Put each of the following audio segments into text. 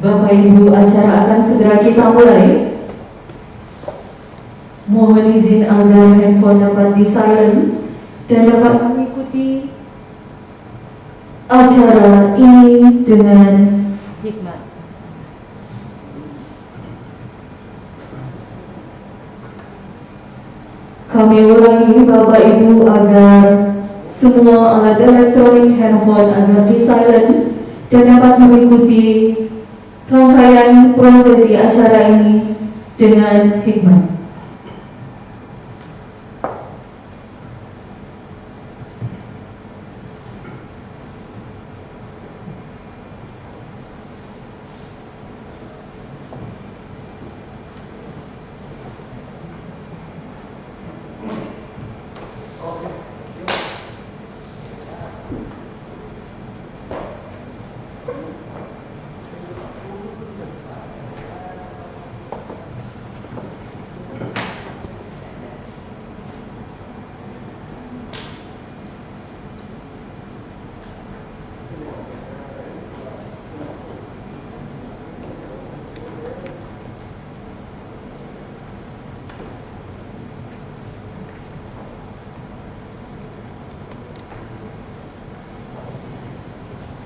Bapak Ibu, acara akan segera kita mulai. Mohon izin agar handphone dapat di silent dan dapat mengikuti acara ini dengan hikmat. Kami ulangi Bapak Ibu agar semua alat elektronik handphone agar di silent dan dapat mengikuti rangkaian prosesi acara ini dengan hikmat.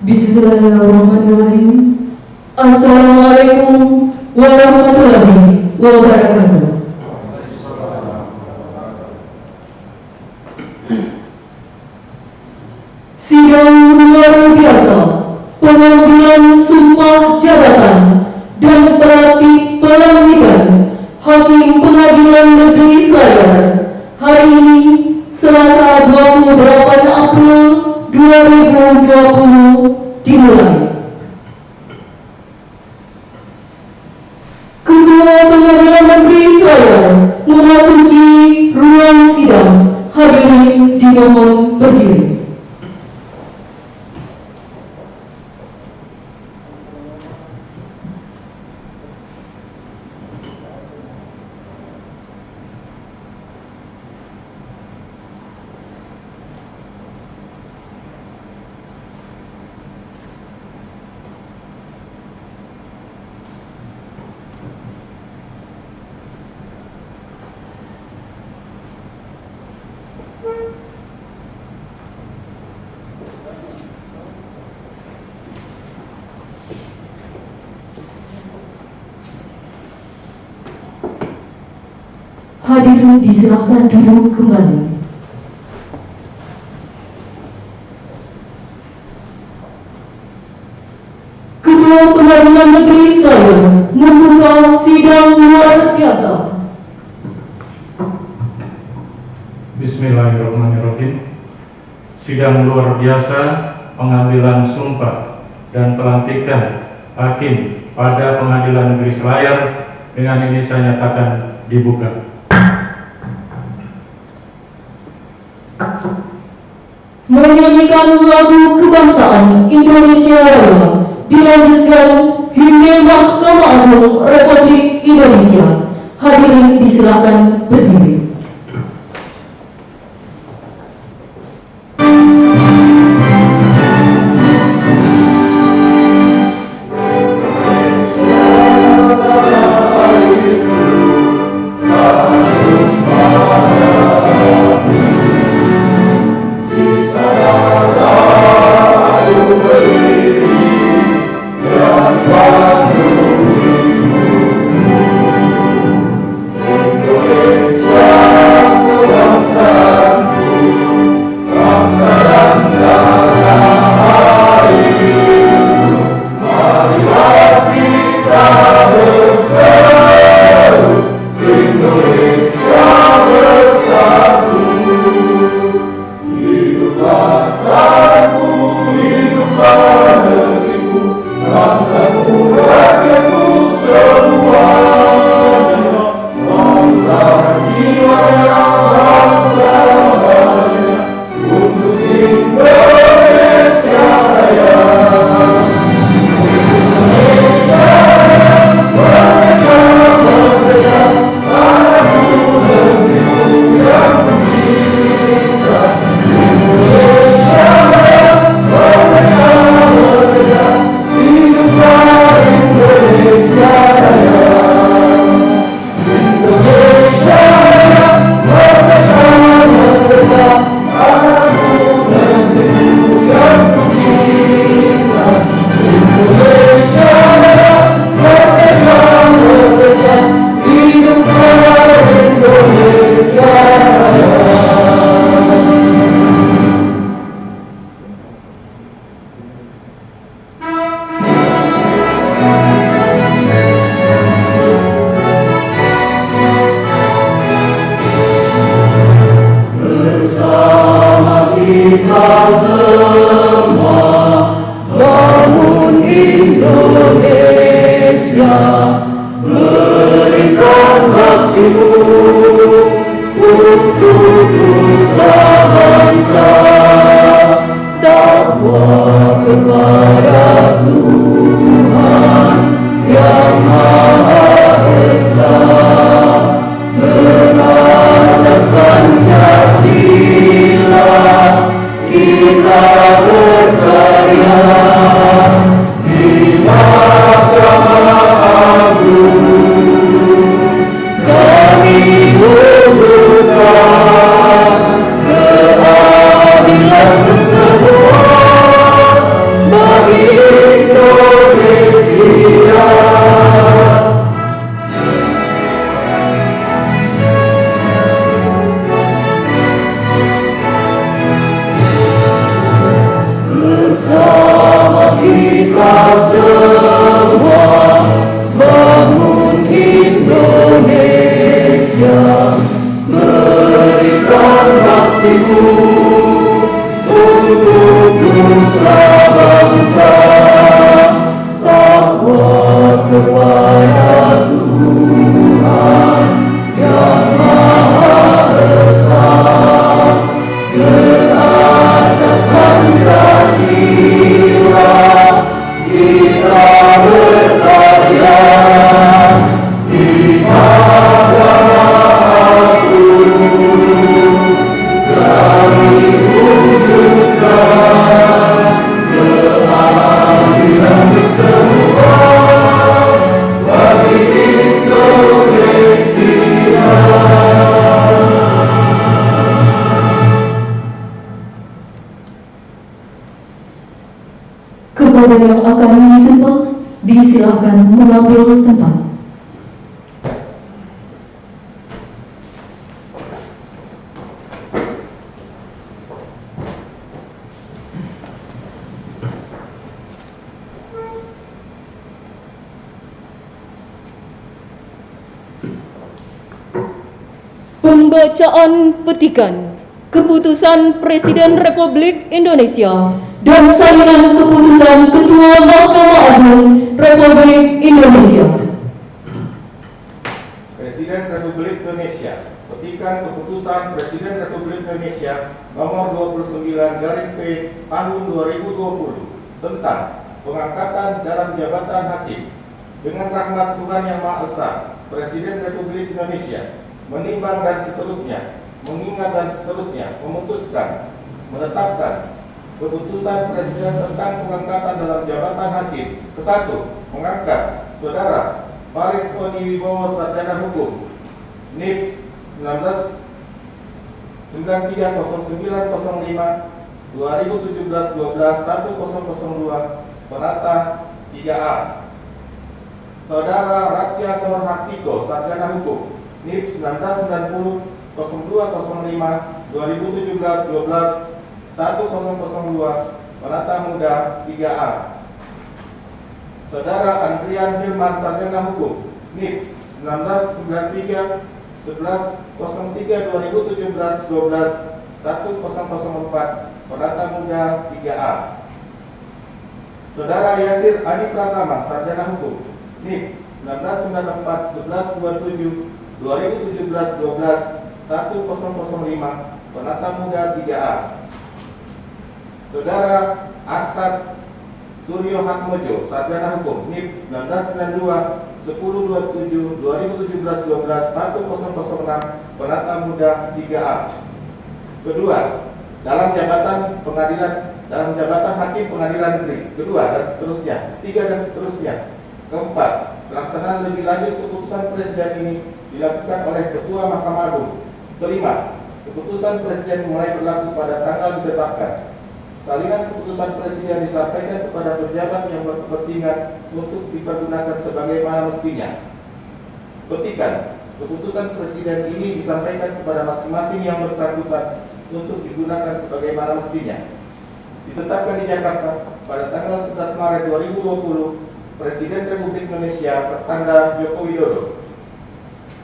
Bismillahirrahmanirrahim. Assalamualaikum warahmatullahi wabarakatuh. Sidang luar biasa pengambilan sumpah jabatan dan pelatih pelantikan Hakim Pengadilan Negeri Selayar hari ini Selasa 28 April 2020 dimulai. Ketua Pengadilan Negeri Selayar memasuki ruang sidang. Hadirin dimohon berdiri. Hadirin disilakan duduk kembali. Ketua Pengadilan Negeri Selayar membuka sidang luar biasa. Bismillahirrahmanirrahim. Sidang luar biasa pengambilan sumpah dan pelantikan hakim pada Pengadilan Negeri Selayar dengan ini saya nyatakan dibuka. Menyanyikan lagu kebangsaan Indonesia Raya dilanjutkan himne Mahkamah Agung Republik Indonesia. Hadirin disilakan berdiri. Indonesia kita semua bangun Indonesia, berikan baktimu untuk nusa bangsa, dakwah kepada Tuhan yang Maha Esa, mengajas Pancasila, kita berkarya di Mahkamah Agung. Kami wujudkan keadilan semua bagi Indonesia. Bersama kita semua bangun Indonesia, berikan baktimu untuk nusa bangsa, dakwah kepada Tuhan yang Maha Esa, berasas Pancasila, kita berkarya di Mahkamah Agung. Kami wujudkan keadilan semua bagi Indonesia. Kepada yang akan disumpah, disilakan mengambil tempat. Pembacaan petikan Keputusan Presiden Republik Indonesia Dan salinan keputusan Ketua Mahkamah Agung Republik Indonesia. Presiden Republik Indonesia. Petikan Keputusan Presiden Republik Indonesia Nomor 29/P Tahun 2020 tentang pengangkatan dalam jabatan hakim. Dengan rahmat Tuhan Yang Maha Esa, Presiden Republik Indonesia menimbang dan seterusnya, mengingat dan seterusnya, memutuskan, menetapkan keputusan Presiden tentang pengangkatan dalam jabatan hakim. Ke-1, mengangkat Saudara Faris Odi Wibowo, Sarjana Hukum, NIPS 19930905 2017-12-1002, Penata 3A. Saudara Rakyat Nur Haktiko, Sarjana Hukum, NIP 1990-0205 2017-12-1002, Penata Muda 3A. Saudara Andrian Hilman, Sarjana Hukum, NIP 1993-11-2017-12-1004, Penata Muda 3A. Saudara Yasir Adi Pratama, Sarjana Hukum, NIP 1994-11-27 2017-12-1005, Penata Muda 3A. Saudara Arsad Suryo Hatmojo, Sarjana Hukum, NIP 1992-10-27 2017-12-1006, Penata Muda 3A. Kedua, dalam jabatan hakim pengadilan negeri. Kedua, dan seterusnya. Ketiga, dan seterusnya. Keempat, pelaksanaan lebih lanjut keputusan Presiden ini dilakukan oleh Ketua Mahkamah Agung. Kelima, keputusan Presiden mulai berlaku pada tanggal ditetapkan. Salinan keputusan Presiden disampaikan kepada pejabat yang berkepentingan untuk dipergunakan sebagaimana mestinya. Petikan, keputusan Presiden ini disampaikan kepada masing-masing yang bersangkutan untuk digunakan sebagaimana mestinya. Ditetapkan di Jakarta pada tanggal 11 Maret 2020, Presiden Republik Indonesia bertanda Joko Widodo.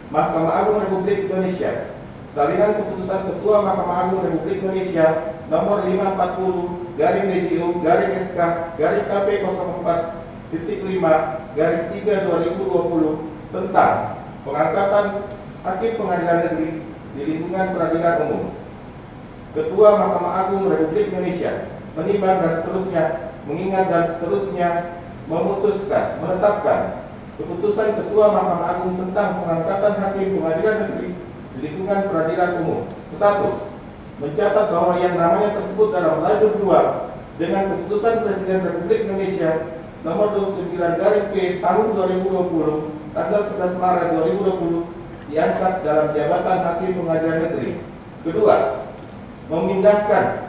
Mahkamah Agung Republik Indonesia. Salinan keputusan Ketua Mahkamah Agung Republik Indonesia nomor 540-DGU-KP04.5/3/2020 tentang pengangkatan Hakim Pengadilan Negeri di lingkungan peradilan umum. Ketua Mahkamah Agung Republik Indonesia menimbang dan seterusnya, mengingat dan seterusnya, memutuskan, menetapkan keputusan Ketua Mahkamah Agung tentang pengangkatan Hakim Pengadilan Negeri di lingkungan peradilan umum. Satu, mencatat bahwa yang namanya tersebut dalam lajur 2 dengan keputusan Presiden Republik Indonesia nomor 29/P tahun 2020 tanggal 11 Maret 2020 diangkat dalam jabatan Hakim Pengadilan Negeri. Kedua, mengangkat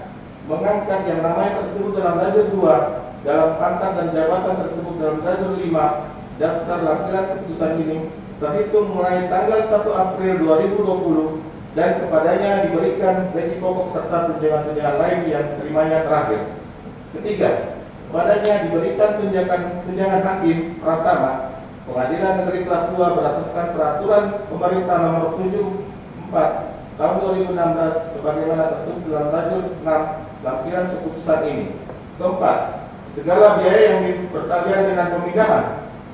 yang namanya tersebut dalam lajur 2 dalam pangkat dan jabatan tersebut dalam lajur 5 daftar lampiran keputusan ini terhitung mulai tanggal 1 April 2020 dan kepadanya diberikan gaji pokok serta tunjangan-tunjangan lain yang terimanya terakhir. Ketiga, kepadanya diberikan tunjangan hakim pratama Pengadilan Negeri Kelas 2 berdasarkan peraturan pemerintah nomor 74 tahun 2016 sebagaimana tersebut dalam lajur 6 lampiran keputusan ini. Keempat, segala biaya yang berkaitan dengan pemindahan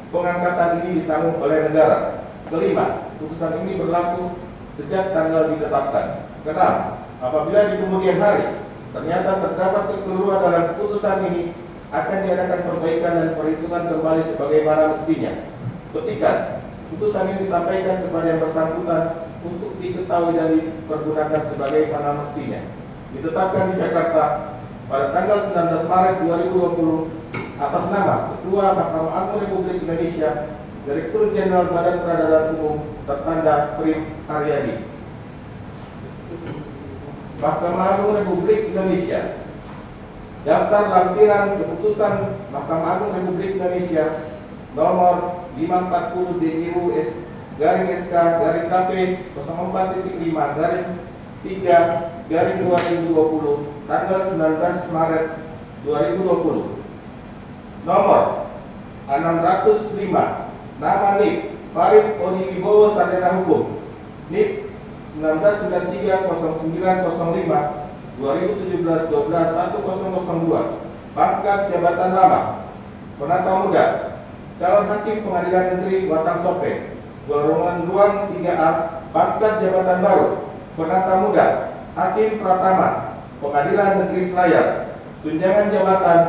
pengangkatan ini ditanggung oleh negara. Kelima, putusan ini berlaku sejak tanggal ditetapkan. Keenam, apabila di kemudian hari ternyata terdapat kekeliruan dalam keputusan ini, akan diadakan perbaikan dan perhitungan kembali sebagaimana mestinya. Petikan, putusan ini disampaikan kepada yang bersangkutan untuk diketahui dan dipergunakan sebagaimana mestinya. Ditetapkan di Jakarta pada tanggal 19 Maret 2020 atas nama Ketua Mahkamah Agung Republik Indonesia, Direktur Jenderal Badan Peradilan Umum, tertanda Prim Haryadi. Mahkamah Agung Republik Indonesia. Daftar lampiran keputusan Mahkamah Agung Republik Indonesia nomor 540 DGU SK/KP 04.5/3/2020 tanggal 19 Maret 2020. Nomor 605 nama NIP Farid Odi Wibowo Sarjana Hukum, NIP 1993-05-2017-12-1002, pangkat jabatan lama, penata muda, calon hakim Pengadilan Negeri Watang Sope, golongan ruang 3A, pangkat jabatan baru, penata muda, hakim pratama, Pengadilan Negeri Selayar, tunjangan jabatan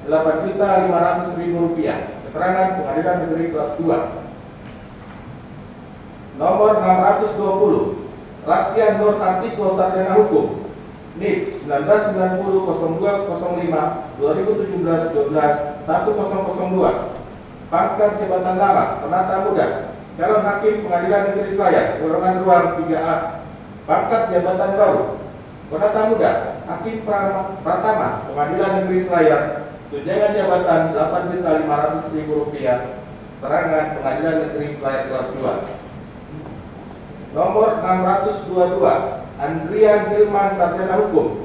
Rp8.500.000, keterangan Pengadilan Negeri Kelas 2. Nomor 620 Rakyat Nur Artiko Sarjana Hukum, NIP 1990-02-2017-12-1002, pangkat jabatan lama, penata muda, calon hakim Pengadilan Negeri Selayar, golongan ruang 3A, pangkat jabatan baru, penata muda, hakim pratama, Pengadilan Negeri Selayar, tunjangan jabatan Rp8.500.000, keterangan Pengadilan Negeri Selayar Kelas 2. Nomor 622 Andrian Hilman Sarjana Hukum,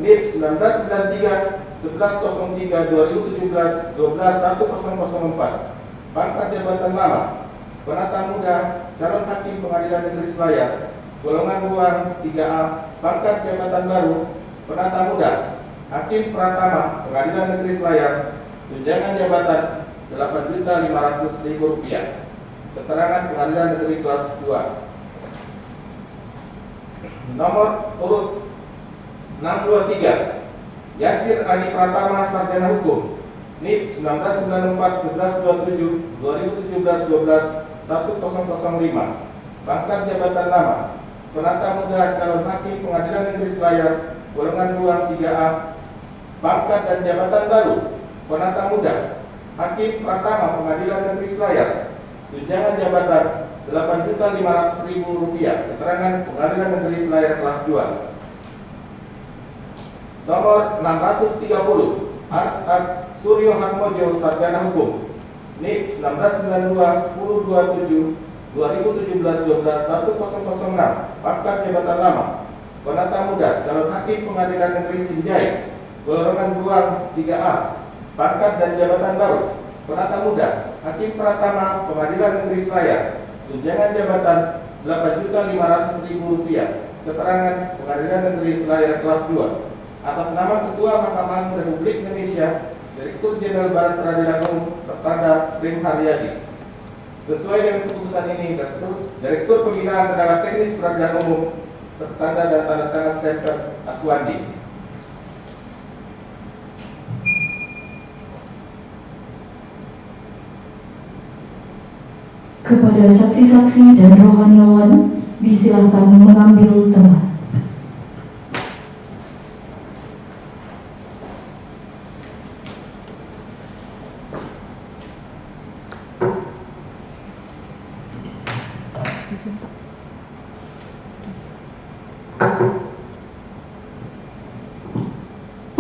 NIP 1993-1103-2017-12-1004, pangkat jabatan lama, penata muda, calon hakim Pengadilan Negeri Selayar, golongan ruang 3A, pangkat jabatan baru, penata muda, hakim pratama Pengadilan Negeri Selayar, tunjangan jabatan Rp8.500.000, keterangan Pengadilan Negeri Kelas 2. Nomor urut 623 Yasir Adi Pratama Sarjana Hukum, NIP 1994-11-2017-12-1005, pangkat jabatan lama, penata muda, calon hakim Pengadilan Negeri Selayar, golongan ruang 3A, pangkat dan jabatan baru, penata muda, hakim pratama Pengadilan Negeri Selayar, tunjangan jabatan Rp8.500.000, keterangan Pengadilan Negeri Selayar Kelas 2. Nomor 630 Arsad Suryo Hatmojo Sarjana Hukum, NIP 1992-1027-2017-12-1006, pangkat jabatan lama, penata muda, calon hakim Pengadilan Negeri Sinjai, golongan ruang 3A, pangkat dan jabatan baru, penata muda, hakim pratama Pengadilan Negeri Selayar, tunjangan jabatan Rp8.500.000. Keterangan Pengadilan Negeri Selayar kelas 2 atas nama Ketua Mahkamah Agung Republik Indonesia, Direktur Jenderal Badan Peradilan Umum tertanda Prim Haryadi. Sesuai dengan keputusan ini, Direktur Pembinaan Tenaga Teknis Peradilan Umum tertanda dan tanda tangan stempel Aswandi. Kepada saksi-saksi dan rohaniawan, disilahkan mengambil tempat.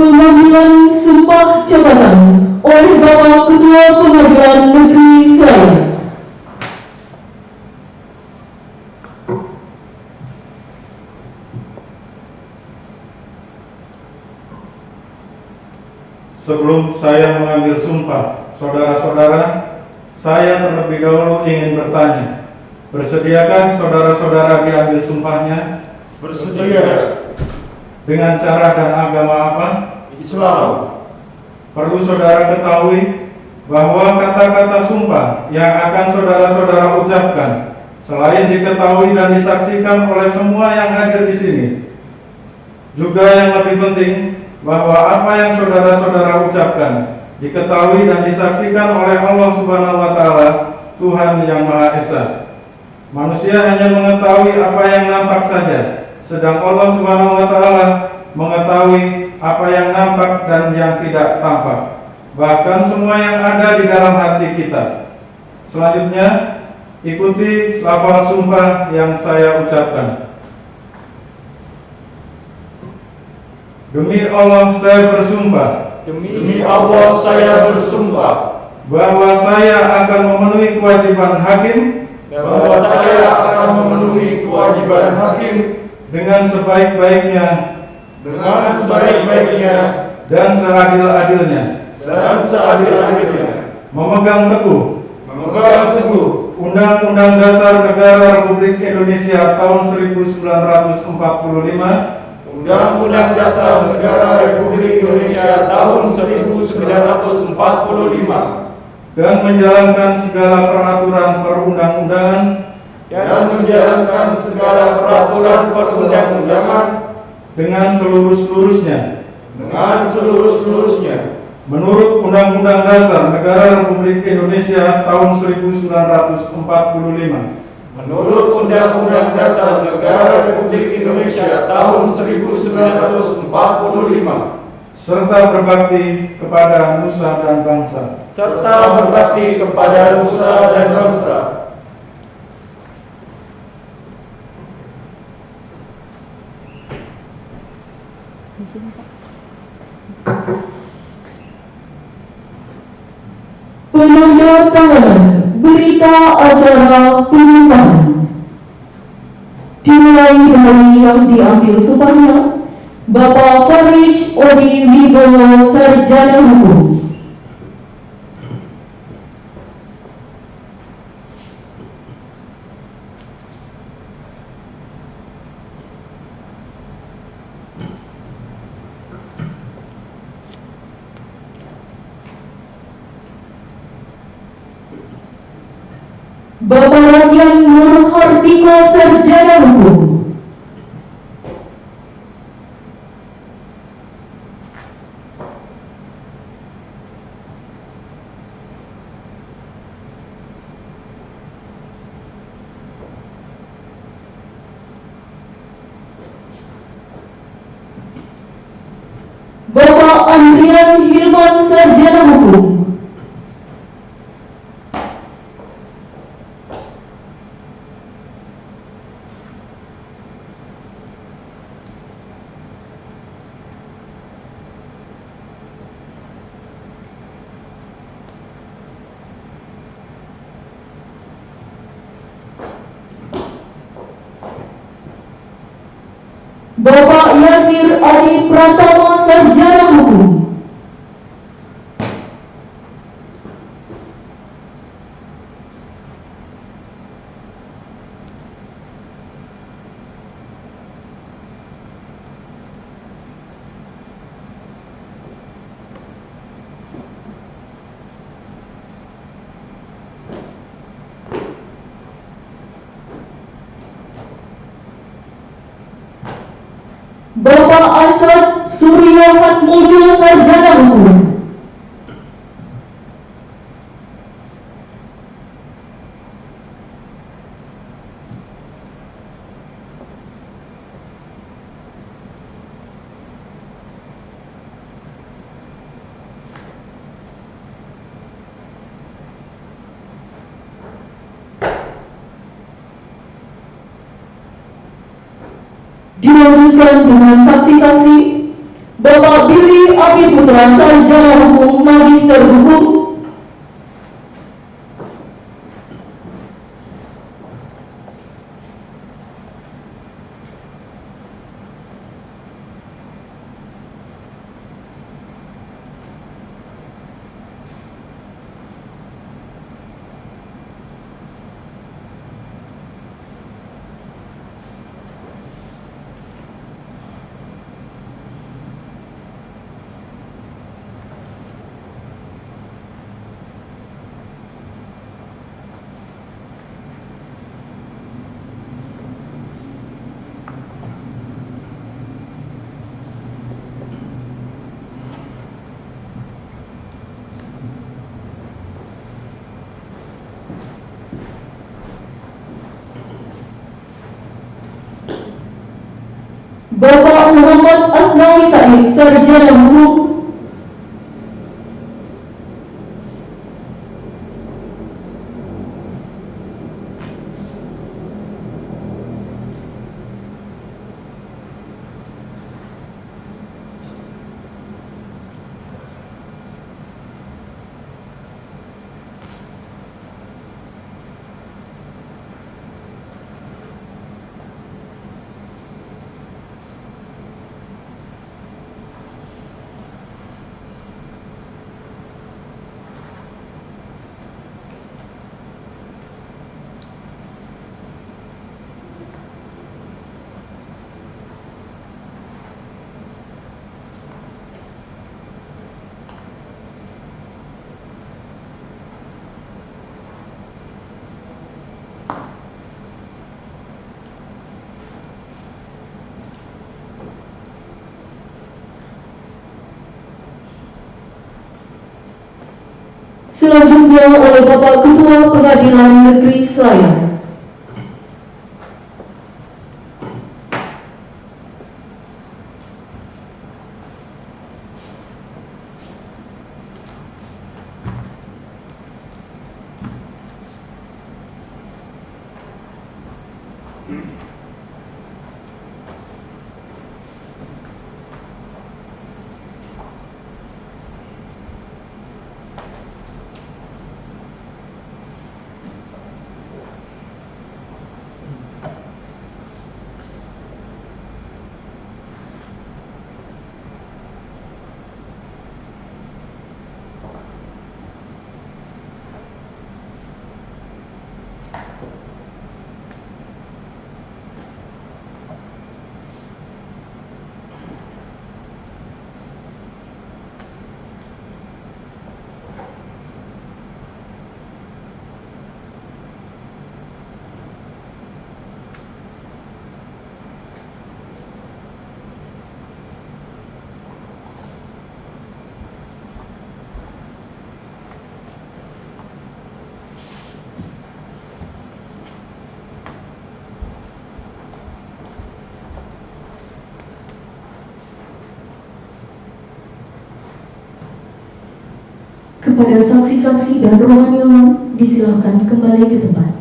Pengambilan sumpah jabatan oleh Bapak Ketua Pengadilan Negeri Selayar. Sebelum saya mengambil sumpah, saudara-saudara, saya terlebih dahulu ingin bertanya, bersediakah saudara-saudara diambil sumpahnya? Bersedia. Dengan cara dan agama apa? Islam. Perlu saudara ketahui bahwa kata-kata sumpah yang akan saudara-saudara ucapkan selain diketahui dan disaksikan oleh semua yang hadir di sini, juga yang lebih penting bahwa apa yang saudara-saudara ucapkan diketahui dan disaksikan oleh Allah Subhanahu wa Ta'ala, Tuhan yang Maha Esa. Manusia hanya mengetahui apa yang nampak saja, sedang Allah Subhanahu wa Ta'ala mengetahui apa yang nampak dan yang tidak tampak, bahkan semua yang ada di dalam hati kita. Selanjutnya, ikuti lafaz sumpah yang saya ucapkan. Demi Allah saya bersumpah, Demi Allah saya bersumpah bahwa saya akan memenuhi kewajiban hakim bahwa saya akan memenuhi kewajiban hakim dengan sebaik-baiknya dengan sebaik-baiknya dan seadil-adilnya, dan seadil-adilnya, memegang teguh memegang teguh Undang-Undang Dasar Negara Republik Indonesia tahun 1945, Undang-Undang Dasar Negara Republik Indonesia tahun 1945, dan menjalankan segala peraturan perundang-undangan dan menjalankan segala peraturan perundang-undangan dengan seluruh-seluruhnya dengan seluruh-seluruhnya menurut Undang-Undang Dasar Negara Republik Indonesia tahun 1945, menurut Undang-Undang Dasar Negara Republik Indonesia tahun 1945, serta berbakti kepada nusa dan bangsa. serta berbakti kepada nusa dan bangsa. Penandatanganan berita acara pengupahan dimulai dari yang diambil sumpahnya Bapak Farij Odi Wibowo, Sarjana Hukum. Bapak Radian Nur Hardiko, Sarjana Hukum. Bapak Andrian Hilman, Sarjana Hukum. Bapak Yasir Adi Pratama, Sarjana Hukum. Selanjutkan dengan saksi-saksi Bapak Billy Abi Putra, Sarjana Hukum, Magister Hukum. Bapak Muhammad Asnawi Said, Sarjana Hukum. Selanjutnya oleh Bapak Ketua Pengadilan Negeri Selayar. Kepada saksi-saksi dan rohaniawan disilakan kembali ke tempat.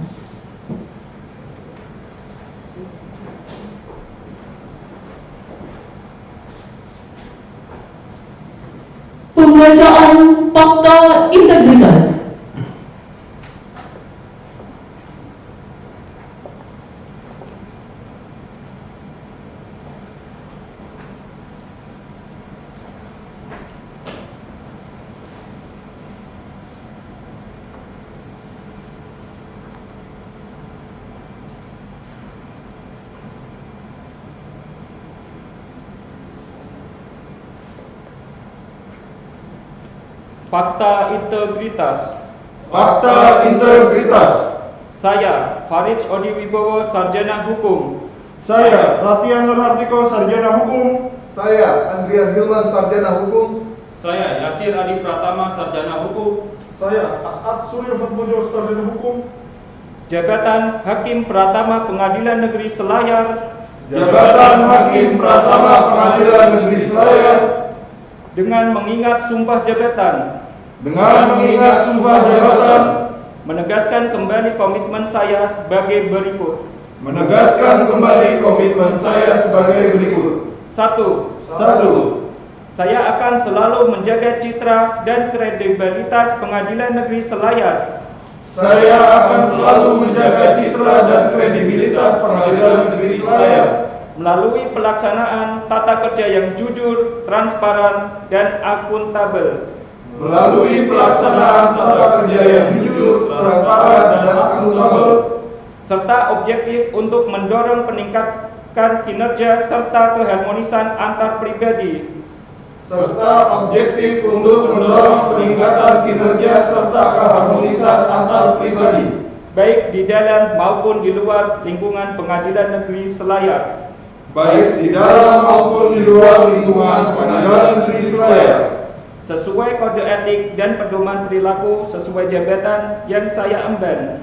Pembacaan fakta integritas. Fakta integritas. Fakta integritas. Saya, Farid Odi Wibowo, Sarjana Hukum. Saya, Latihan Nurhartiko, Sarjana Hukum. Saya, Andrian Hilman, Sarjana Hukum. Saya, Yasir Adi Pratama, Sarjana Hukum. Saya, As'ad Suryo Fatmojo, Sarjana Hukum. Jabatan Hakim Pratama Pengadilan Negeri Selayar. Jabatan Hakim Pratama Pengadilan Negeri Selayar. Dengan mengingat sumpah jabatan. Dengan mengingat sumpah jabatan. Menegaskan kembali komitmen saya sebagai berikut. menegaskan kembali komitmen saya sebagai berikut. 1. 1. Saya akan selalu menjaga citra dan kredibilitas Pengadilan Negeri Selayar Saya akan selalu menjaga citra dan kredibilitas Pengadilan Negeri Selayar melalui pelaksanaan tata kerja yang jujur, transparan, dan akuntabel, melalui pelaksanaan tata kerja yang jujur, transparan, dan akuntabel, serta objektif untuk mendorong peningkatan kinerja serta keharmonisan antar pribadi, serta objektif untuk mendorong peningkatan kinerja serta keharmonisan antar pribadi, baik di dalam maupun di luar lingkungan Pengadilan Negeri Selayar, baik di dalam maupun di luar lingkungan Pengadilan Negeri Selayar, sesuai kode etik dan pedoman perilaku sesuai jabatan yang saya emban,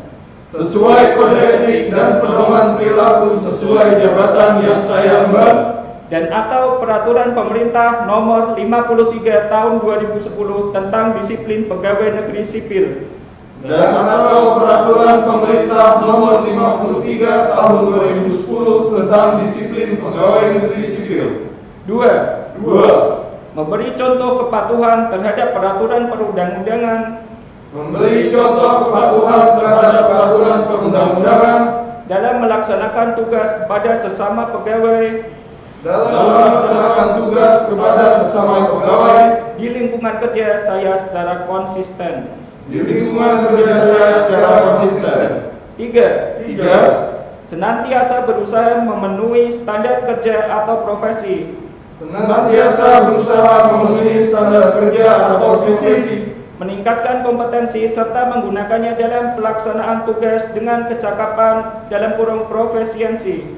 sesuai kode etik dan pedoman perilaku sesuai jabatan yang saya emban, dan atau peraturan pemerintah nomor 53 tahun 2010 tentang disiplin pegawai negeri sipil, dan atau peraturan pemerintah nomor 53 tahun 2010 tentang disiplin pegawai negeri sipil. 2. 2. Memberi contoh kepatuhan terhadap peraturan perundang-undangan Memberi contoh kepatuhan terhadap peraturan perundang-undangan dalam melaksanakan tugas kepada sesama pegawai dalam melaksanakan tugas kepada sesama pegawai di lingkungan kerja saya secara konsisten. di lingkungan kerja saya secara konsisten. 3. 3. Senantiasa berusaha memenuhi standar kerja atau profesi Senantiasa berusaha memenuhi standar kerja atau profesi, meningkatkan kompetensi serta menggunakannya dalam pelaksanaan tugas dengan kecakapan dalam kurung profesiensi,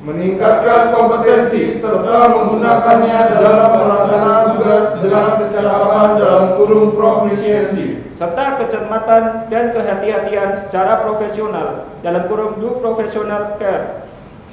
meningkatkan kompetensi serta menggunakannya dalam pelaksanaan tugas dengan kecakapan dalam kurung profesiensi, serta kecermatan dan kehati-hatian secara profesional dalam kurung due professional care,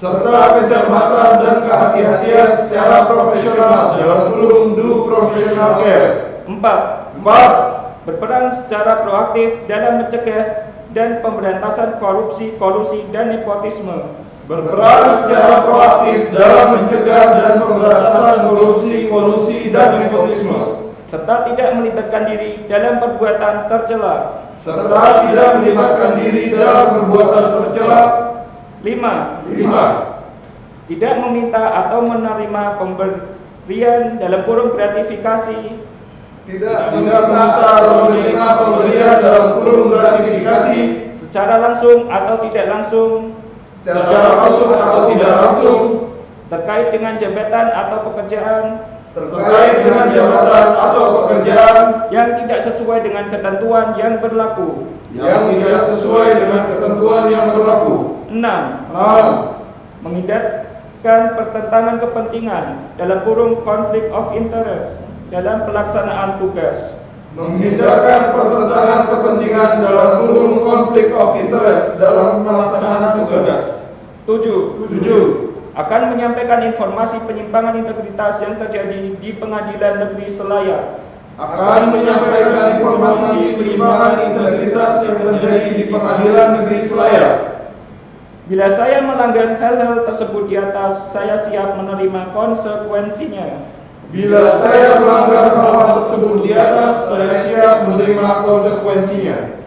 serta kecermatan dan kehati-hatian secara profesional dalam kurung due professional care. 4. 4. Berperan secara proaktif dalam mencegah dan pemberantasan korupsi, kolusi, dan nepotisme, Berperan secara proaktif dalam mencegah dan pemberantasan korupsi, kolusi, dan nepotisme, serta tidak melibatkan diri dalam perbuatan tercela. serta tidak melibatkan diri dalam perbuatan tercela. 5. 5. Tidak meminta atau menerima pemberian dalam kurung gratifikasi Tidak meminta atau menerima pemberian dalam kurung gratifikasi secara langsung atau tidak langsung secara langsung atau tidak langsung terkait dengan jabatan atau pekerjaan terkait dengan jabatan atau pekerjaan yang tidak sesuai dengan ketentuan yang berlaku. yang tidak sesuai dengan ketentuan yang berlaku. 6. 6. Menghindarkan pertentangan kepentingan dalam kurung conflict of interest dalam pelaksanaan tugas. Menghindarkan pertentangan kepentingan dalam kurung konflik of interest dalam pelaksanaan tugas. 7. 7. Akan menyampaikan informasi penyimpangan integritas yang terjadi di Pengadilan Negeri Selayar Akan menyampaikan informasi penyimpangan integritas yang terjadi di Pengadilan Negeri Selayar. Bila saya melanggar hal-hal tersebut di atas, saya siap menerima konsekuensinya. Bila saya melanggar hal tersebut di atas, saya siap menerima konsekuensinya.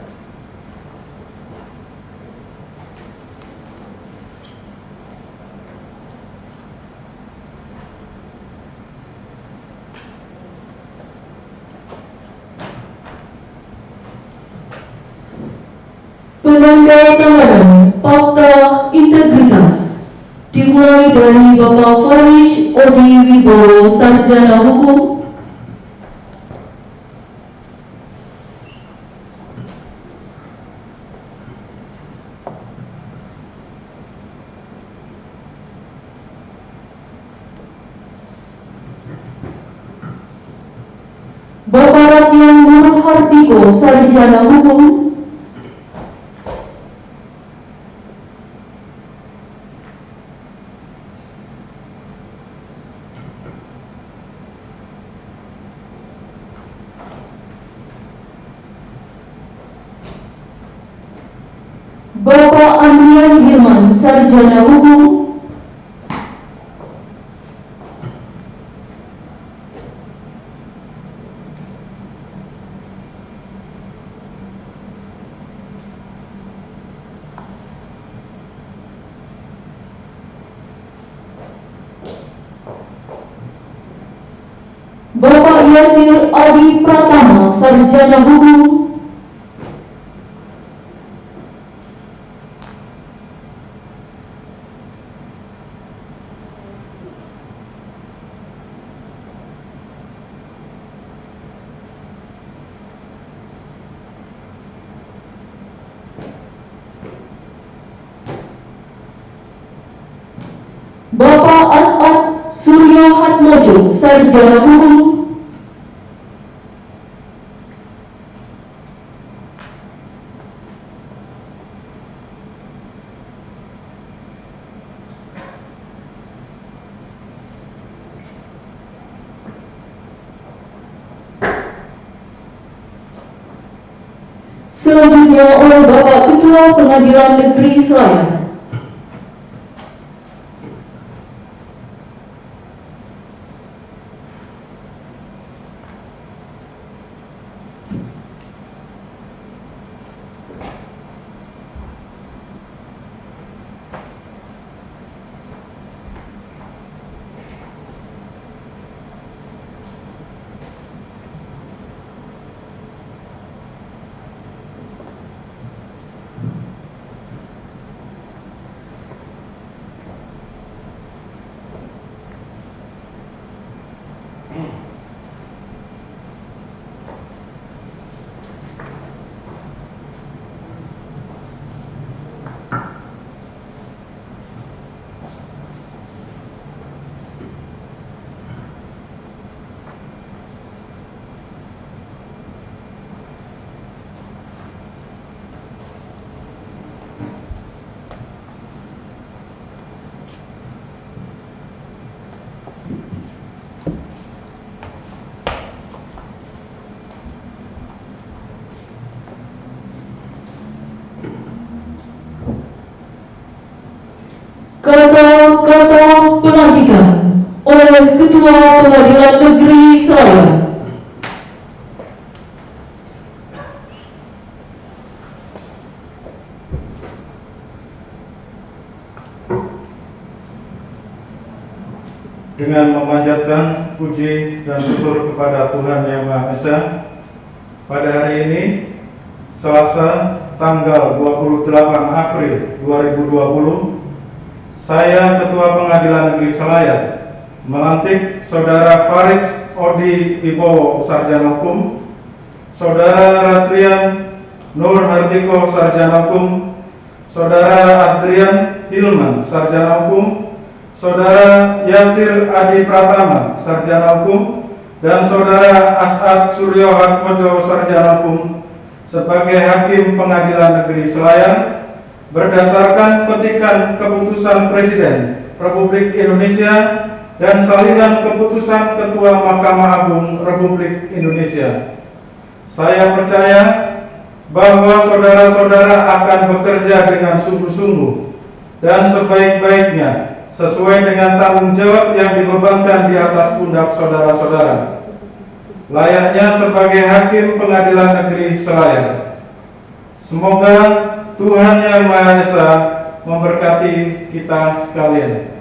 Penandatanganan Fakta Integritas dimulai dari Bapak Farid Odi Wibowo, Sarjana Hukum. Bapak Ratyan Nur Hartiko, Sarjana Hukum. Bapak Andrianus Adrian Hilman, Sarjana Hukum. Bapak Yasir Adi Pratama, Sarjana Hukum. Bapak As'ad Suryo Hatmojo, Sarjana Hukum. Selanjutnya oleh Bapak Ketua Pengadilan Negeri Selayar. Kata pelantikan oleh Ketua Pengadilan Negeri Selayar. Dengan memanjatkan puji dan syukur kepada Tuhan Yang Maha Esa, pada hari ini, Selasa, tanggal 28 April 2020, saya, Ketua Pengadilan Negeri Selayar, melantik Saudara Farid Odi Wibowo, Sarjana Hukum, Saudara Ratrian Nur Hartiko, Sarjana Hukum, Saudara Adrian Hilman, Sarjana Hukum, Saudara Yasir Adi Pratama, Sarjana Hukum, dan Saudara As'ad Suryo Hatmojo, Sarjana Hukum, sebagai Hakim Pengadilan Negeri Selayar, berdasarkan petikan keputusan Presiden Republik Indonesia dan salinan keputusan Ketua Mahkamah Agung Republik Indonesia. Saya percaya bahwa saudara-saudara akan bekerja dengan sungguh-sungguh dan sebaik-baiknya sesuai dengan tanggung jawab yang dibebankan di atas pundak saudara-saudara, layaknya sebagai Hakim Pengadilan Negeri Selayar. Semoga Tuhan Yang Maha Esa memberkati kita sekalian.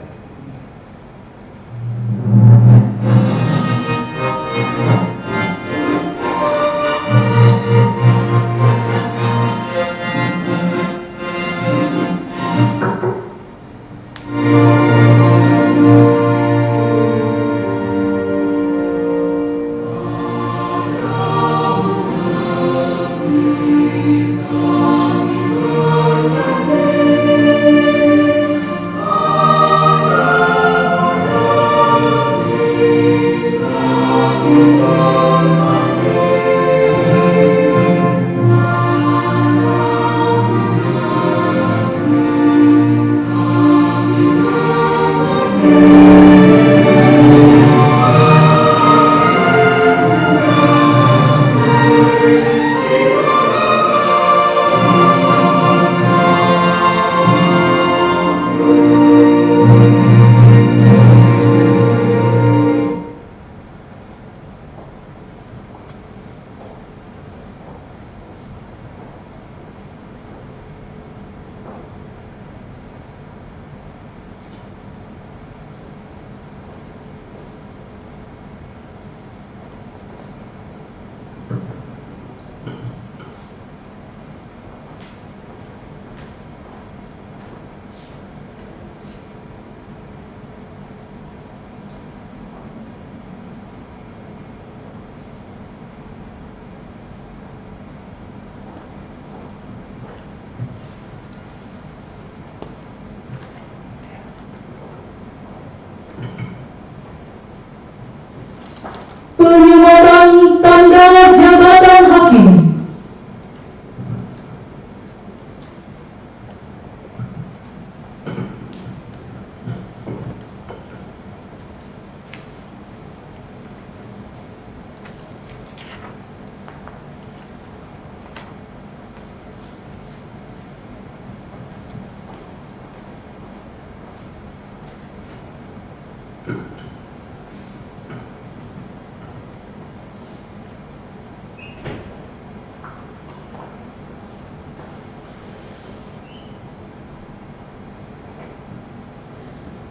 Penyematan tanda jabatan hakim.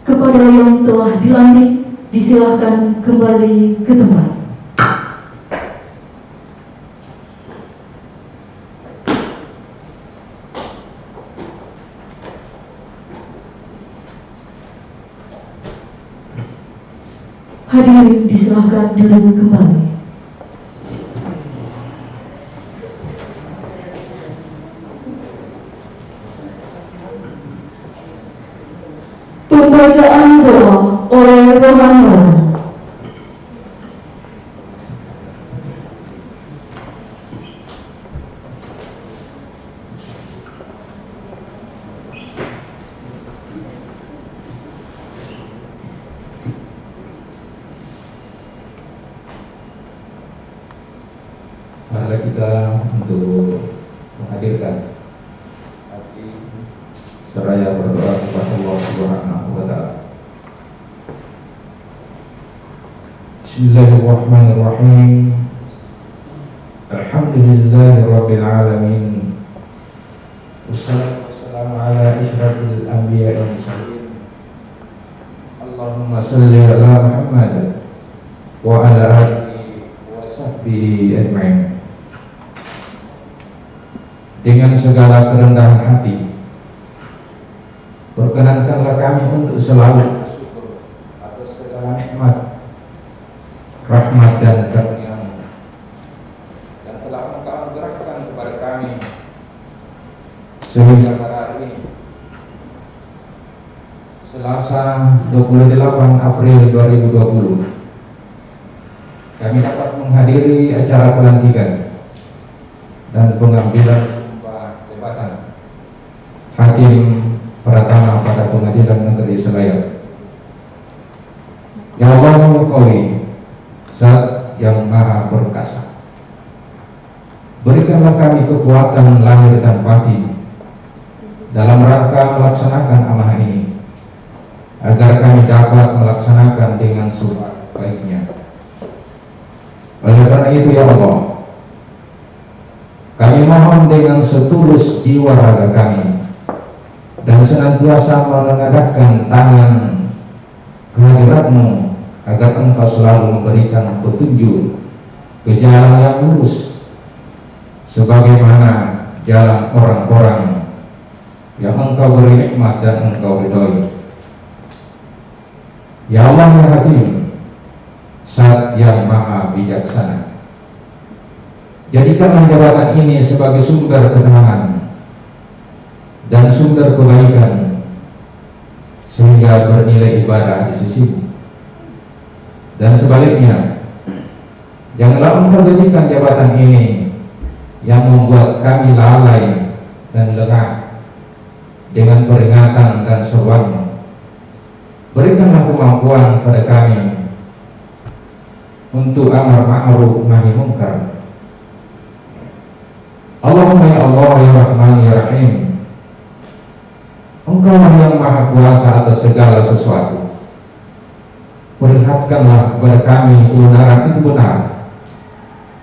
Kepada yang telah dilantik, disilahkan kembali ke tempat. Hadirin disilahkan duduk kembali. Pembacaan doa oleh Rohan Moran. Marilah kita untuk menghadirkan hati seraya berdoa kepada Allah Subhanahu wa Ta'ala. Bismillahirrahmanirrahim. Alhamdulillahirabbil alamin. Wassalatu wassalamu ala asyrafil anbiya'i wal mursalin. Allahumma shalli ala Muhammad wa ala alihi wa sahbihi ajma'in. Dengan segala kerendahan hati, perkenankanlah kami untuk selalu bersyukur atas segala nikmat, rahmat dan karunia-Mu yang telah Engkau anugerahkan kepada kami sehingga pada hari ini, Selasa 28 April 2020, kami dapat menghadiri acara pelantikan dan pengambilan jabatan Hakim Pratama pada Pengadilan Negeri Selayar. Ya Allah Mengetahui, Zat yang Maha Perkasa, berikanlah kami kekuatan lahir dan batin dalam rangka melaksanakan amanah ini, agar kami dapat melaksanakan dengan sebaik-baiknya. Oleh karena itu ya Allah, kami mohon dengan setulus jiwa raga kami dan senantiasa menengadahkan tangan kehadirat-Mu agar Engkau selalu memberikan petunjuk ke jalan yang lurus sebagaimana jalan orang-orang yang Engkau beri nikmat dan Engkau ridhoi. Ya Allah ya Hakim, Zat yang Maha Bijaksana, jadikanlah jabatan ini sebagai sumber ketenangan dan sumber kebaikan sehingga bernilai ibadah di sisi-Mu. Dan sebaliknya, janganlah Engkau jadikan jabatan ini yang membuat kami lalai dan lengah dengan peringatan dan seruan-Mu. Berikanlah kemampuan pada kami untuk amar ma'ruf nahi munkar. Allahumma ya Allah ya Rahman ya Rahim, Engkau-lah yang Maha Kuasa atas segala sesuatu. Perlihatkanlah kepada kami kebenaran itu benar,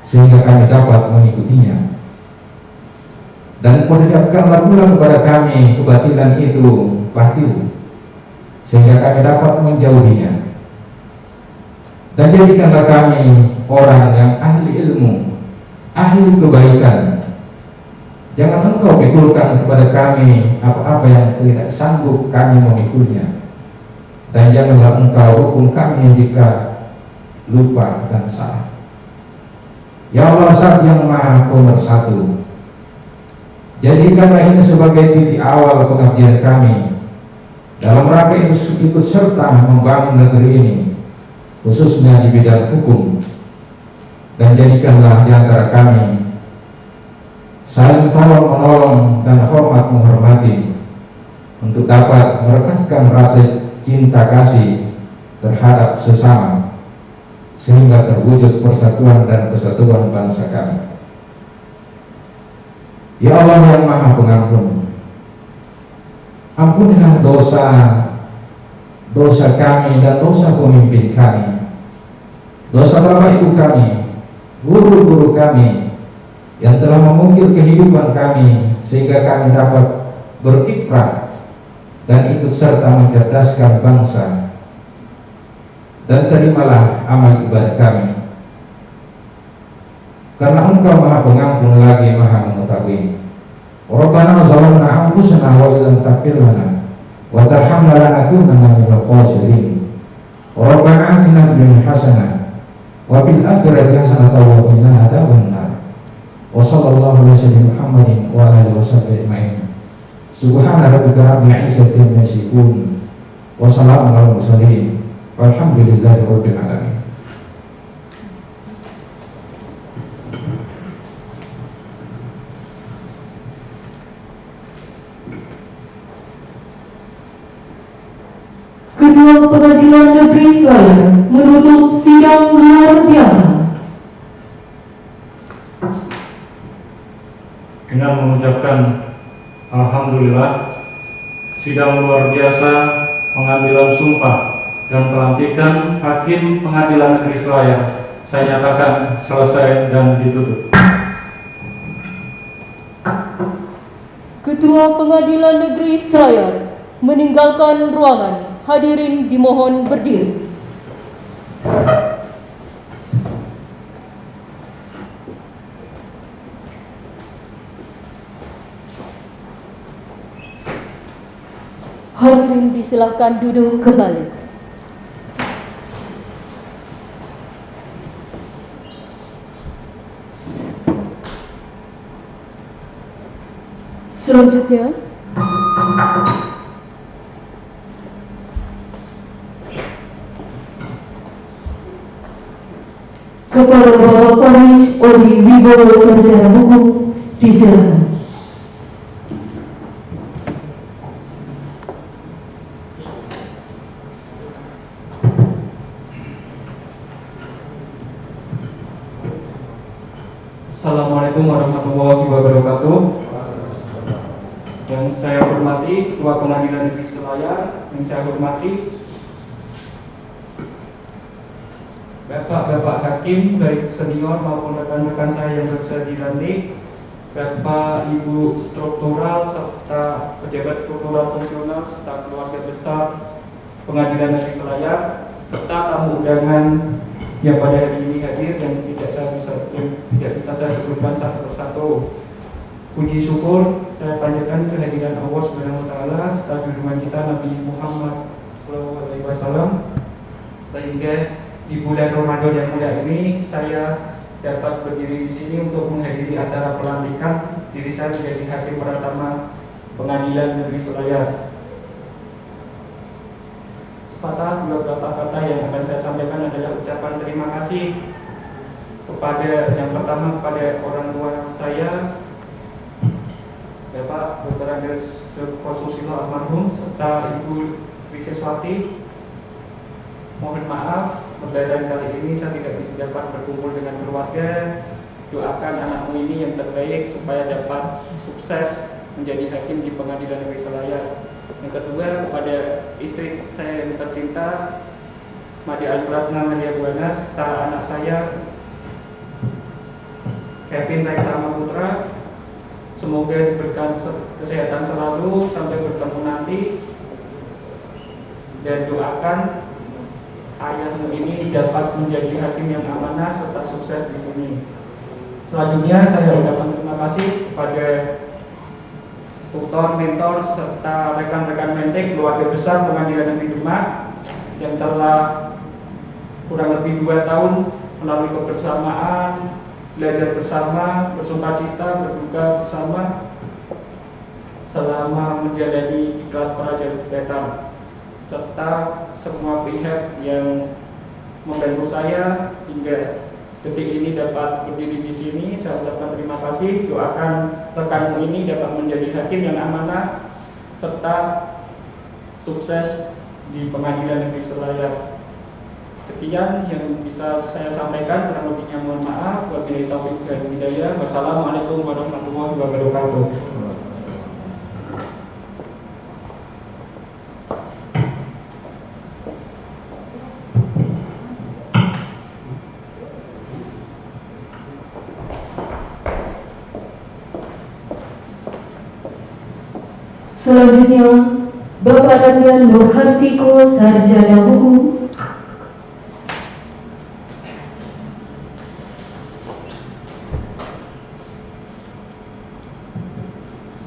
sehingga kami dapat mengikutinya. Dan perlihatkanlah pula kepada kami kebatilan itu batil, sehingga kami dapat menjauhinya. Dan jadikanlah kami orang yang ahli ilmu, ahli kebaikan. Jangan Engkau pikulkan kepada kami apa-apa yang tidak sanggup kami memikulnya. Dan janganlah Engkau hukum kami jika lupa dan salah. Ya Allah Zat yang Maha Pemersatu, jadikanlah ini sebagai titik awal pengabdian kami dalam rangka ikut serta membangun negeri ini, khususnya di bidang hukum, dan jadikanlah di antara kami saling tolong-menolong dan hormat menghormati untuk dapat merekatkan rasa cinta kasih terhadap sesama sehingga terwujud persatuan dan kesatuan bangsa kami. Ya Allah yang Maha Pengampun, ampunilah dosa kami dan dosa pemimpin kami, dosa bapak ibu kami, guru-guru kami yang telah mengukir kehidupan kami sehingga kami dapat berkiprah dan ikut serta mencerdaskan bangsa. Dan terimalah amal ibadah kami, karena Engkau Maha Pengampun lagi Maha Mengetahui. Rabbana zalamna anfusana wa illam taghfir lana wa tarhamna lanakunanna minal khasirin. Rabbana atina fid dunya hasanah wa fil akhirati hasanah wa qina adzabannar. Wa sallallahu ala sayyidina Muhammadin wa alihi washabbihi ajma'in. Subhana rabbika rabbil izzati amma yasifun wa salamun alal mursalin walhamdulillahi rabbil alamin. Ketua Pengadilan Negeri Selayar menutup sidang luar biasa dengan mengucapkan Alhamdulillah, sidang luar biasa pengambilan sumpah dan pelantikan Hakim Pengadilan Negeri Selayar saya nyatakan selesai dan ditutup. Ketua Pengadilan Negeri Selayar meninggalkan ruangan. Hadirin dimohon berdiri. Hadirin disilahkan duduk kembali. Selanjutnya, kepada Bapak Faris Odi Wibowo Sarjana Hukum disilakan. Assalamualaikum warahmatullahi wabarakatuh. Yang saya hormati Ketua Pengadilan Negeri Selayar, yang saya hormati Bapak-bapak hakim baik senior maupun rekan-rekan saya yang berada dilantik, Bapak Ibu struktural serta pejabat struktural fungsional serta keluarga besar Pengadilan Negeri Selayar, serta tamu undangan yang pada hari ini hadir dan tidak bisa saya sebutkan satu persatu. Puji syukur saya panjatkan kehadiran Allah Subhanahu wa taala serta junjungan kita Nabi Muhammad SAW, sehingga di bulan Ramadan yang mulia ini saya dapat berdiri di sini untuk menghadiri acara pelantikan diri saya menjadi Hakim Pratama Pengadilan Negeri Selayar. Beberapa kata yang akan saya sampaikan adalah ucapan terima kasih kepada yang pertama kepada orang tua saya, Bapak Dr. Andes Susilo almarhum, serta Ibu Triseswati. Mohon maaf, perdana kali ini saya tidak dapat berkumpul dengan keluarga. Doakan anakmu ini yang terbaik supaya dapat sukses menjadi hakim di Pengadilan Negeri Selayar. Yang kedua, kepada istri saya yang tercinta, Madi Alpratna Maria Buana, serta anak saya Kevin Raitama Putra. Semoga diberikan kesehatan selalu sampai bertemu nanti, dan doakan ayahmu ini dapat menjadi hakim yang amanah serta sukses di sini. Selanjutnya saya ucapkan terima kasih kepada tutor, mentor, serta rekan-rekan mentek keluarga besar Pengadilan Negeri Demak yang telah kurang lebih 2 tahun melalui kebersamaan, belajar bersama, bersuka cita, berduka bersama selama menjalani diklat Prajabatan, serta semua pihak yang membantu saya hingga detik ini dapat berdiri di sini. Saya ucapkan terima kasih. Doakan rekanmu ini dapat menjadi hakim yang amanah serta sukses di Pengadilan Negeri Selayar. Sekian yang bisa saya sampaikan, kurang lebihnya mohon maaf. Wabillahi taufiq wal hidayah. Wassalamualaikum warahmatullahi wabarakatuh. Selanjutnya, Bapak Daniel Nurhartiko, Sarjana Hukum.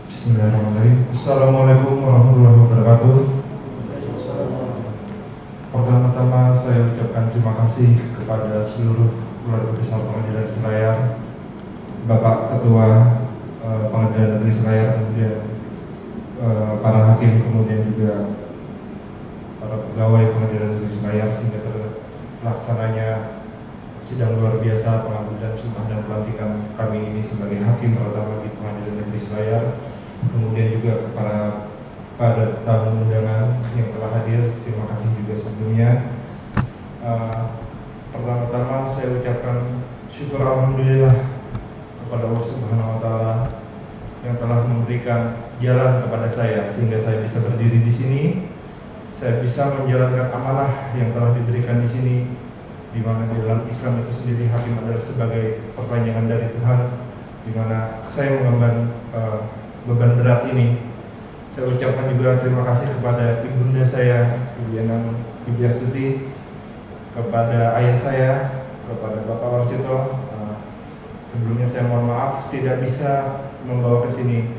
Bismillahirrahmanirrahim. Assalamualaikum warahmatullahi wabarakatuh. Pertama-tama saya ucapkan terima kasih kepada seluruh keluarga besar Pengadilan Selayar, Bapak Ketua Pengadilan Negeri Selayar, kemudian para hakim, kemudian juga para pegawai Pengadilan Negeri Selayar, sehingga terlaksananya sidang luar biasa pengambilan sumpah dan pelantikan kami ini sebagai hakim pertama di Pengadilan Negeri Selayar. Kemudian juga pada tamu undangan yang telah hadir, terima kasih juga sebelumnya. Pertama-tama saya ucapkan syukur alhamdulillah kepada Allah Subhanahu wa taala yang telah memberikan jalan kepada saya sehingga saya bisa berdiri di sini. Saya bisa menjalankan amanah yang telah diberikan di sini, di mana di dalam Islam itu sendiri hakim adalah sebagai perpanjangan dari Tuhan, di mana saya mengemban beban berat ini. Saya ucapkan juga terima kasih kepada ibunda saya, Ibu Enang Widyastuti, kepada ayah saya, kepada Bapak Warsito. Sebelumnya saya mohon maaf tidak bisa membawa ke sini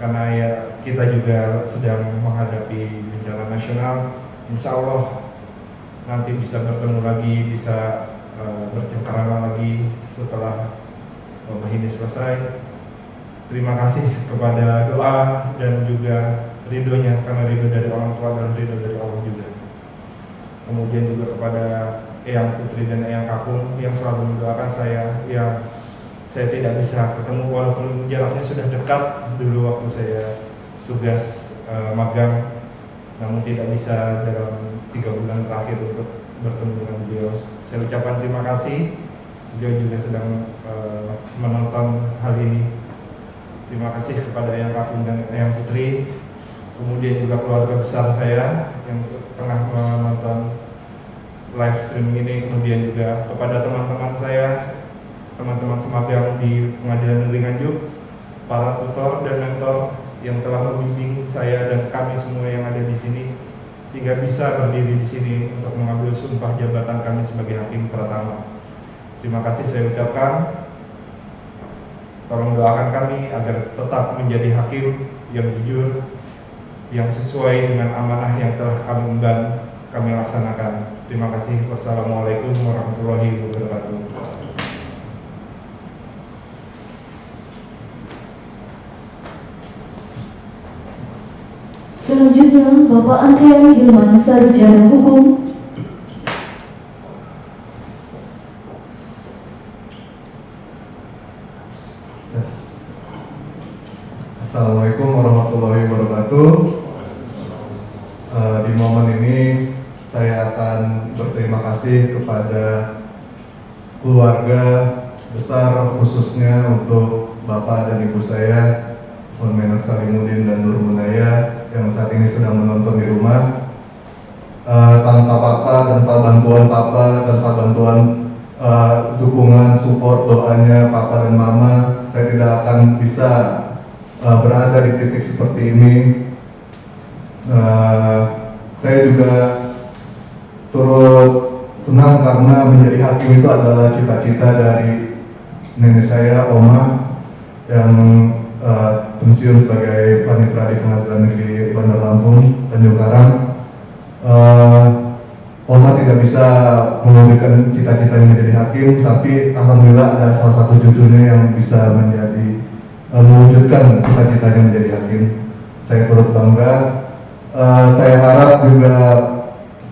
karena ya kita juga sedang menghadapi bencana nasional. Insya Allah nanti bisa bertemu lagi, bisa bercengkerama lagi setelah wabah ini selesai. Terima kasih kepada doa dan juga ridhonya, karena ridho dari orang tua dan ridho dari Allah juga. Kemudian juga kepada Eyang Putri dan Eyang Kakung yang selalu mendoakan saya. Ya, saya tidak bisa ketemu walaupun jaraknya sudah dekat dulu waktu saya tugas magang, namun tidak bisa dalam 3 bulan terakhir untuk bertemu dengan beliau. Saya ucapkan terima kasih. Beliau juga sedang menonton hal ini. Terima kasih kepada Eyang Kakung dan Eyang Putri, kemudian juga keluarga besar saya yang tengah menonton live streaming ini, kemudian juga kepada teman-teman saya, teman-teman semagang di Pengadilan Negeri Nganjuk, para tutor dan mentor yang telah membimbing saya dan kami semua yang ada di sini sehingga bisa berdiri di sini untuk mengambil sumpah jabatan kami sebagai hakim pertama. Terima kasih saya ucapkan. Tolong doakan kami agar tetap menjadi hakim yang jujur, yang sesuai dengan amanah yang telah kami emban, kami laksanakan. Terima kasih. Wassalamualaikum warahmatullahi wabarakatuh. Selanjutnya, Bapak Andrian Hilman, Sarjana Hukum. Assalamualaikum warahmatullahi wabarakatuh. Di momen ini saya akan berterima kasih kepada keluarga besar, khususnya untuk Bapak dan Ibu saya, Menak Salimuddin dan Nur Munaya, yang saat ini sedang menonton di rumah. Tanpa Papa, tanpa bantuan Papa, tanpa bantuan dukungan, support, doanya Papa dan Mama, saya tidak akan bisa berada di titik seperti ini. Saya juga turut senang karena menjadi hakim itu adalah cita-cita dari nenek saya, Oma, yang pensiun sebagai panitera di Pengadilan Negeri Bandar Lampung, Tanjung Karang. Oma tidak bisa mewujudkan cita-citanya menjadi hakim, tapi alhamdulillah ada salah satu cucunya yang bisa mewujudkan cita-citanya menjadi hakim. Saya turut bangga. Saya harap juga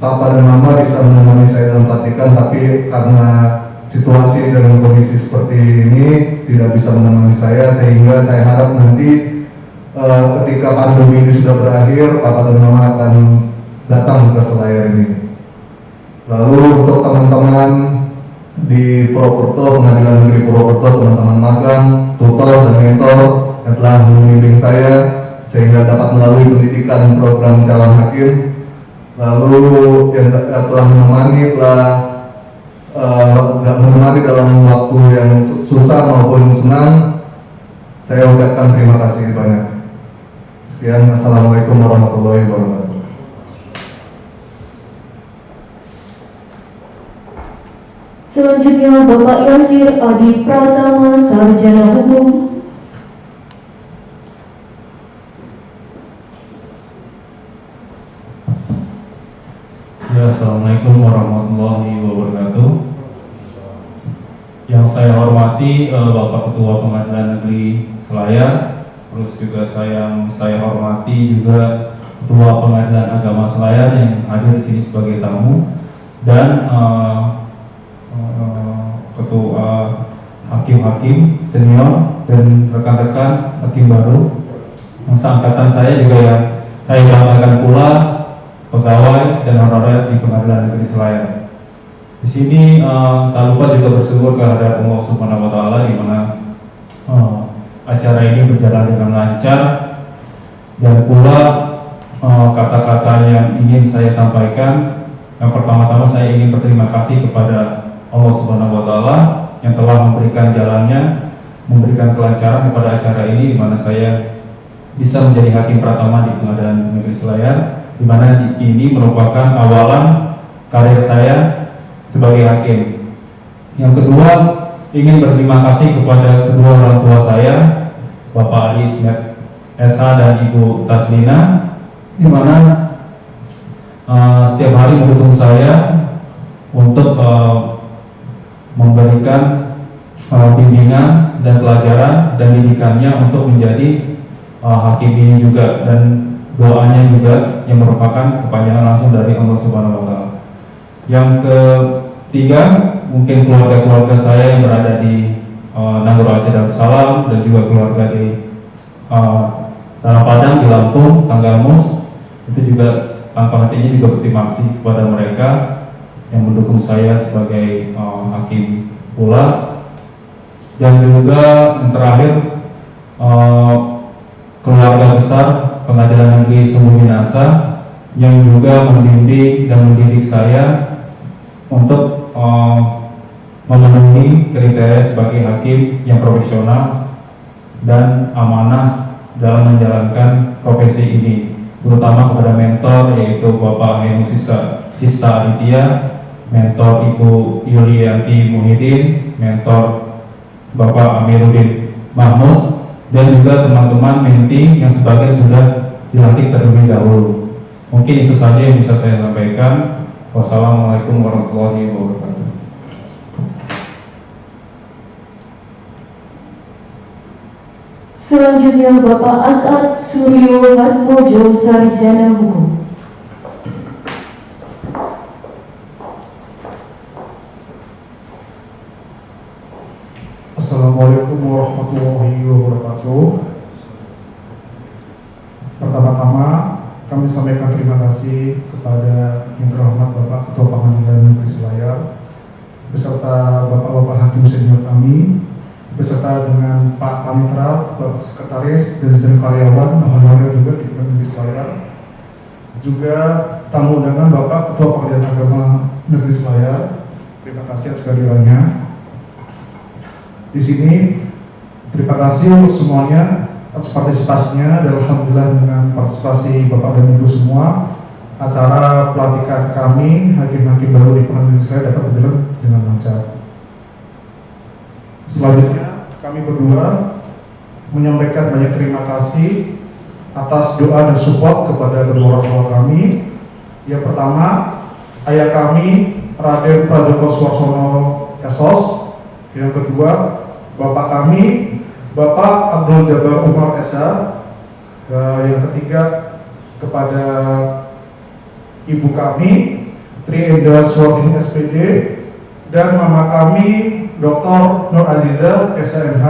Papa dan Mama bisa menemani saya dalam pelantikan, tapi karena situasi dan kondisi seperti ini tidak bisa menemani saya, sehingga saya harap nanti ketika pandemi ini sudah berakhir, Bapak dan Mama akan datang ke Selayar ini. Lalu untuk teman-teman di Purwokerto, Pengadilan Negeri Purwokerto, teman-teman magang, tutor dan mentor yang telah membimbing saya sehingga dapat melalui pendidikan program calon hakim, lalu yang telah menemani dalam waktu yang susah maupun senang, saya ucapkan terima kasih banyak. Sekian, Assalamualaikum warahmatullahi wabarakatuh. Selanjutnya Bapak Yasir Adi Pratama, Sarjana Hukum. Ya, Assalamualaikum warahmatullahi wabarakatuh. Yang saya hormati Bapak Ketua Pengadilan Negeri Selayar, terus juga saya hormati juga Ketua Pengadilan Agama Selayar yang hadir di sini sebagai tamu, dan ketua hakim-hakim senior dan rekan-rekan hakim baru yang seangkatan saya juga, yang saya banggakan pula, pegawai dan honorer di Pengadilan Negeri Selayar. Di sini tak lupa juga bersyukur kehadirat Allah Subhanahu wa Ta'ala, di mana acara ini berjalan dengan lancar, dan pula kata-kata yang ingin saya sampaikan, yang pertama-tama saya ingin berterima kasih kepada Allah Subhanahu wa Ta'ala yang telah memberikan jalannya, memberikan kelancaran kepada acara ini, di mana saya bisa menjadi hakim pratama di Pengadilan Negeri Selayar, di mana ini merupakan awalan karir saya sebagai hakim. Yang kedua, ingin berterima kasih kepada kedua orang tua saya, Bapak Ali Ismet SH dan Ibu Taslina, di mana setiap hari mendukung saya untuk memberikan bimbingan dan pelajaran dan didikannya untuk menjadi hakim ini juga, dan doanya juga yang merupakan kepanjangan langsung dari Allah Subhanahu wa Ta'ala. Yang ketiga, mungkin keluarga-keluarga saya yang berada di Nagoro Aceh Darussalam, dan juga keluarga di Tanah Padang, di Lampung, Tanggamus, itu juga tanpa hatinya juga berterima kasih kepada mereka yang mendukung saya sebagai hakim pula. Dan juga yang terakhir, keluarga besar Pengadilan Negeri Sumbu Minasa yang juga membimbing dan mendidik saya untuk memenuhi kriteria sebagai hakim yang profesional dan amanah dalam menjalankan profesi ini, terutama kepada mentor yaitu Bapak Henu Sista Aditya, mentor Ibu Yulianti Muhyiddin, mentor Bapak Amiruddin Mahmud, dan juga teman-teman menti yang sebagian sudah dilantik terlebih dahulu. Mungkin itu saja yang bisa saya sampaikan. Wassalamualaikum warahmatullahi wabarakatuh. Selanjutnya Bapak Asad Suryo Harmojo, Sarjana Hukum. Assalamualaikum warahmatullahi wabarakatuh. Pertama-tama kami sampaikan terima kasih kepada yang terhormat Bapak Ketua Pengadilan Negeri Selayar beserta Bapak-Bapak Hakim senior kami, beserta dengan Pak Panitra, Bapak Sekretaris, dan jajaran karyawan honorer juga di Pengadilan Negeri Selayar, juga tamu undangan Bapak Ketua Pengadilan Agama Negeri Selayar. Terima kasih atas kehadirannya di sini. Terima kasih untuk semuanya atas partisipasinya, dan alhamdulillah dengan partisipasi Bapak dan Ibu semua, acara pelantikan kami hakim-hakim baru di Pengadilan Negeri dapat berjalan dengan lancar. Selanjutnya kami berdua menyampaikan banyak terima kasih atas doa dan support kepada kedua orang tua kami. Yang pertama, ayah kami Raden Prajogo Suarsono Esos. Yang kedua, bapak kami Bapak Abdul Jabar Umar SH. Yang ketiga, kepada ibu kami Tri Endra Suwardini SPD. Dan nama kami Dr. Nur Aziza, SMH.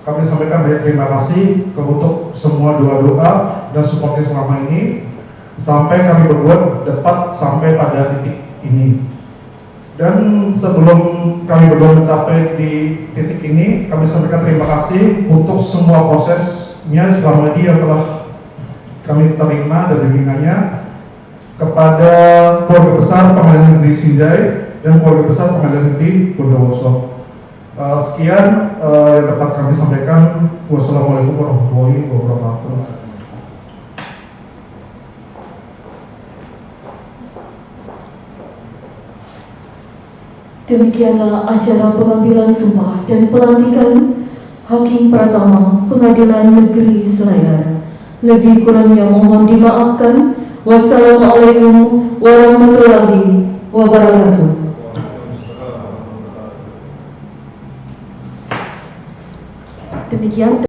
Kami sampaikan banyak terima kasih untuk semua doa-doa dan supportnya selama ini, sampai kami berdua dapat sampai pada titik ini. Dan sebelum kami berdua mencapai di titik ini, kami sampaikan terima kasih untuk semua prosesnya selama ini yang telah kami terima dan bimbingannya, kepada keluarga besar Pengadilan Negeri Sinjai dan keluarga besar Pengadilan Negeri Bondowoso. Sekian yang dapat kami sampaikan. Wassalamualaikum warahmatullahi wabarakatuh. Demikianlah acara pengambilan sumpah dan pelantikan Hakim Pratama Pengadilan Negeri Selayar. Lebih kurangnya mohon dimaafkan. Wassalamualaikum warahmatullahi wabarakatuh. Demikian